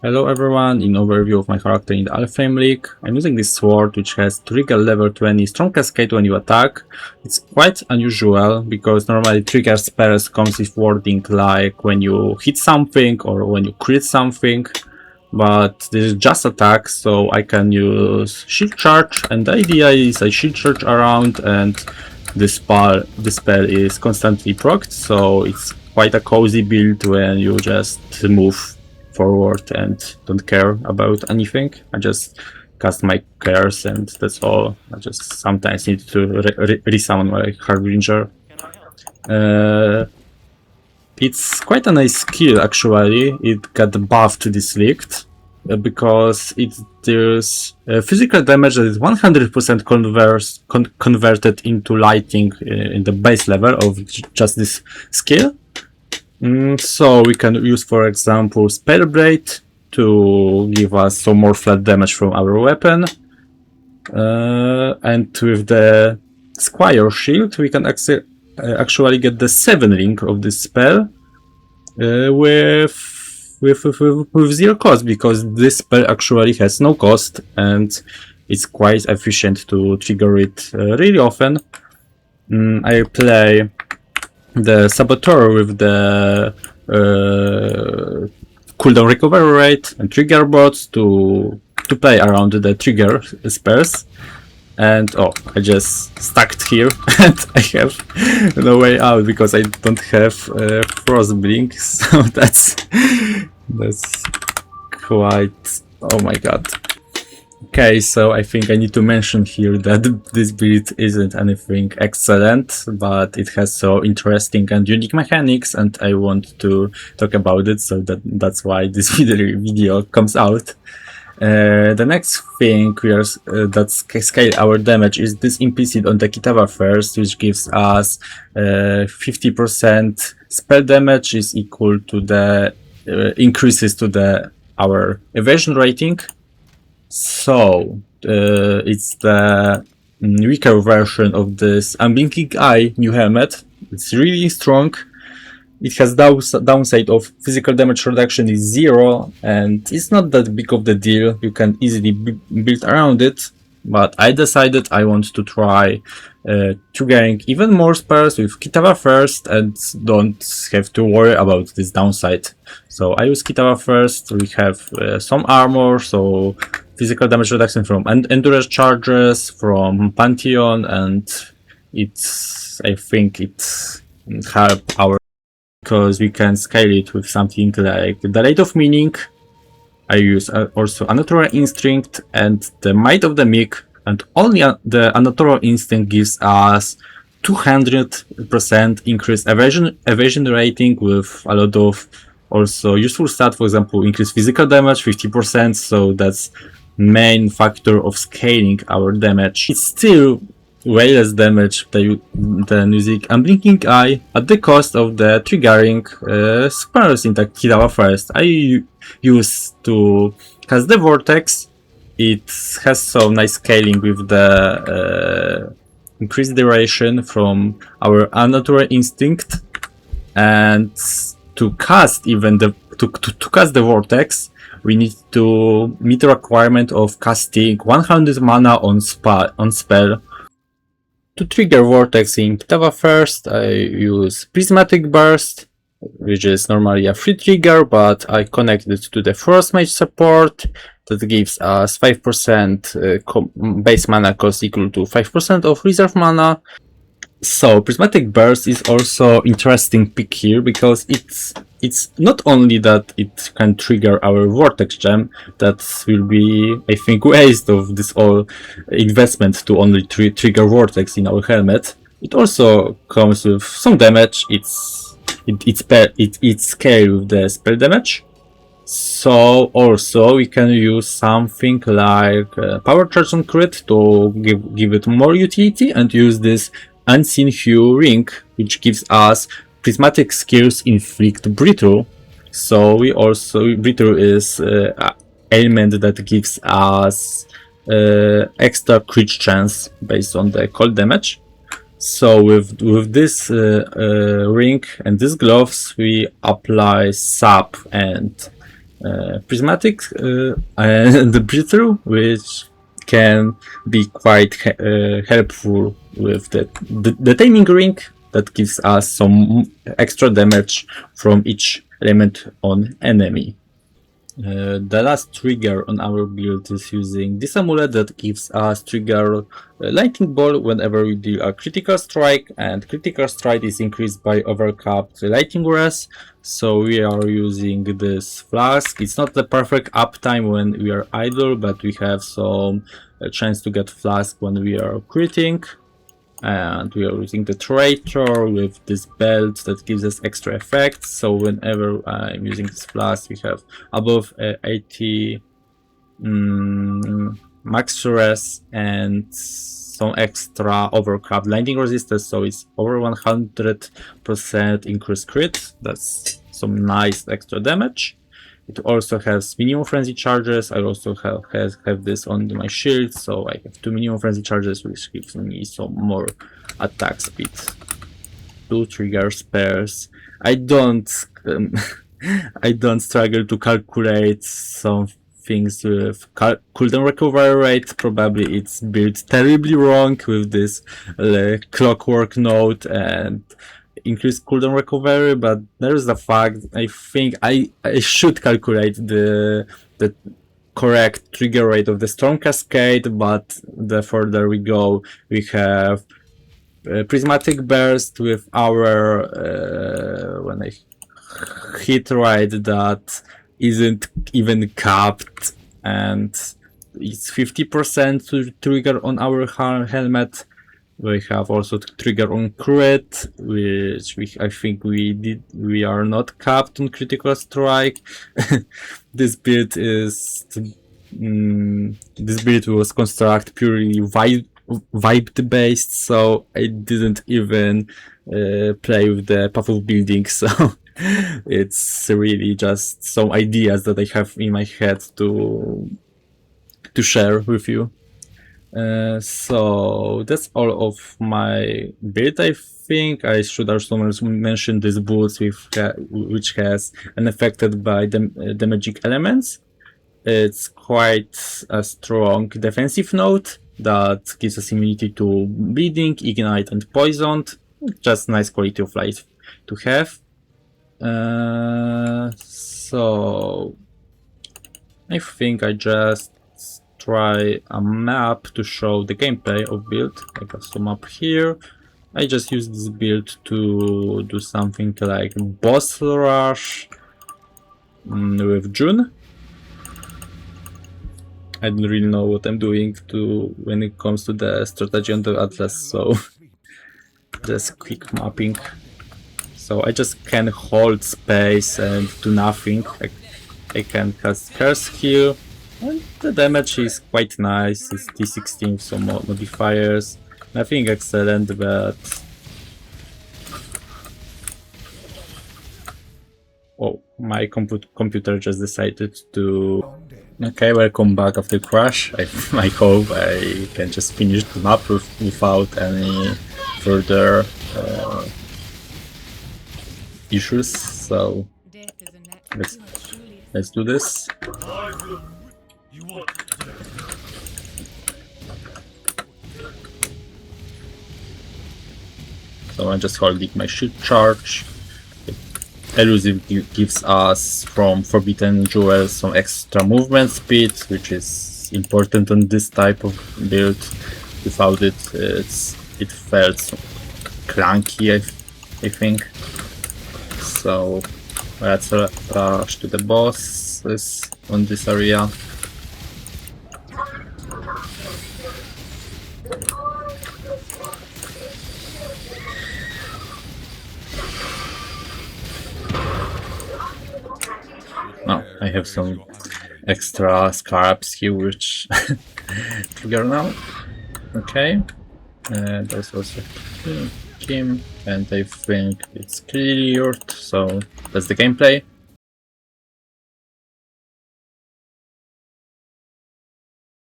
Hello everyone, in overview of my character in the Alfheim League, I'm using this sword which has trigger level 20 strong cascade when you attack. It's quite unusual because normally trigger spells comes with wording like when you hit something or when you crit something, but this is just attack, so I can use shield charge, and the idea is I shield charge around and the spell is constantly procced, so it's quite a cozy build when you just move forward and don't care about anything. I just cast my curse and that's all. I just sometimes need to resummon my Harbinger. Uh, it's quite a nice skill actually. It got buffed this league because it deals physical damage that is 100% converted into lighting in the base level of just this skill. So we can use, for example, Spell Blade to give us some more flat damage from our weapon. And with the Squire Shield, we can actually get the 7 ring of this spell with zero cost, because this spell actually has no cost and it's quite efficient to trigger it really often. I play the Saboteur with the cooldown recovery rate and trigger bots to play around the trigger spells. And oh, I just stuck here and I have no way out because I don't have Frostblink, so that's quite, oh my god. Okay, so I think I need to mention here that this build isn't anything excellent, but it has so interesting and unique mechanics, and I want to talk about it, so that's why this video comes out. The next thing we are that scale our damage is this implicit on the Kitava first, which gives us 50% spell damage is equal to the increases to our evasion rating. So it's the weaker version of this Unblinking Eye new helmet. It's really strong. It has downside of physical damage reduction is 0, and it's not that big of the deal. You can easily build around it. But I decided I want to try triggering even more spells with Kitava first and don't have to worry about this downside. So I use Kitava first. We have some armor, so physical damage reduction from endurance charges, from Pantheon, and I think it help our, because we can scale it with something like the Light of Meaning. I use also Unnatural Instinct and the Might of the Meek, and only the Unnatural Instinct gives us 200% increased evasion rating with a lot of also useful stat, for example, increased physical damage 50%, so that's main factor of scaling our damage. It's still way less damage than using Unblinking Eye at the cost of the triggering spells in the Kitava first. I used to cast the Vortex. It has some nice scaling with the increased duration from our Unnatural Instinct, and to cast even the cast the Vortex, we need to meet the requirement of casting 100 mana on spell. To trigger Vortex in Kitava first, I use Prismatic Burst, which is normally a free trigger, but I connect it to the Frost Mage support. That gives us 5% base mana cost equal to 5% of reserve mana. So Prismatic Burst is also interesting pick here because it's not only that it can trigger our Vortex gem, that will be, I think, waste of this all investment to only trigger Vortex in our helmet. It also comes with some damage. It's scale with the spell damage. So also we can use something like Power Charge on Crit to give it more utility, and use this Unseen Hue ring, which gives us prismatic skills inflict brittle. So we also, brittle is element that gives us extra crit chance based on the cold damage. So with this ring and these gloves, we apply sap and prismatic and the breakthrough, which can be quite helpful with the taming ring that gives us some extra damage from each element on enemy. The last trigger on our build is using this amulet that gives us trigger lightning ball whenever we deal a critical strike, and critical strike is increased by overcapped lightning res. So we are using this flask. It's not the perfect uptime when we are idle, but we have some chance to get flask when we are critting. And we are using the traitor with this belt that gives us extra effects. So whenever I'm using this flask, we have above 80 max res and some extra overcraft lightning resistance. So it's over 100% increased crit. That's some nice extra damage. It also has minimum frenzy charges. I also have this on my shield, so I have 2 minimum frenzy charges, which gives me some more attack speed. 2 trigger spares. I don't I don't struggle to calculate some things with cooldown recovery rate. Probably it's built terribly wrong with this clockwork node and increased cooldown recovery, but there is the fact I think I should calculate the correct trigger rate of the storm cascade, but the further we go, we have prismatic burst with our when I hit right that isn't even capped, and it's 50% to trigger on our helmet. We have also trigger on crit, which I think we are not capped on critical strike. This build is this build was constructed purely vibe based, so I didn't even play with the path of building, so it's really just some ideas that I have in my head to share with you. So that's all of my build. I think I should also mention this boots which has an affected by the magic elements. It's quite a strong defensive node that gives us immunity to bleeding, ignite, and poisoned. Just nice quality of life to have. So I think I just try a map to show the gameplay of build. I got some map here. I just use this build to do something like boss rush with June. I don't really know what I'm doing when it comes to the strategy on the Atlas, so just quick mapping. So I just can hold space and do nothing. I can cast Curse Heal. And the damage is quite nice. It's D16 with some modifiers. Nothing excellent, but... Oh, my computer just decided to... Okay, welcome back after crash. I hope I can just finish the map without any further issues. So let's do this. So I'm just holding my shield charge. Elusive gives us from Forbidden Jewels some extra movement speed, which is important on this type of build. Without it, it felt clunky, I think. So let's rush to the bosses on this area. Oh, I have some extra scarabs here which trigger now. Okay, and there's also Kim, and I think it's cleared, so that's the gameplay.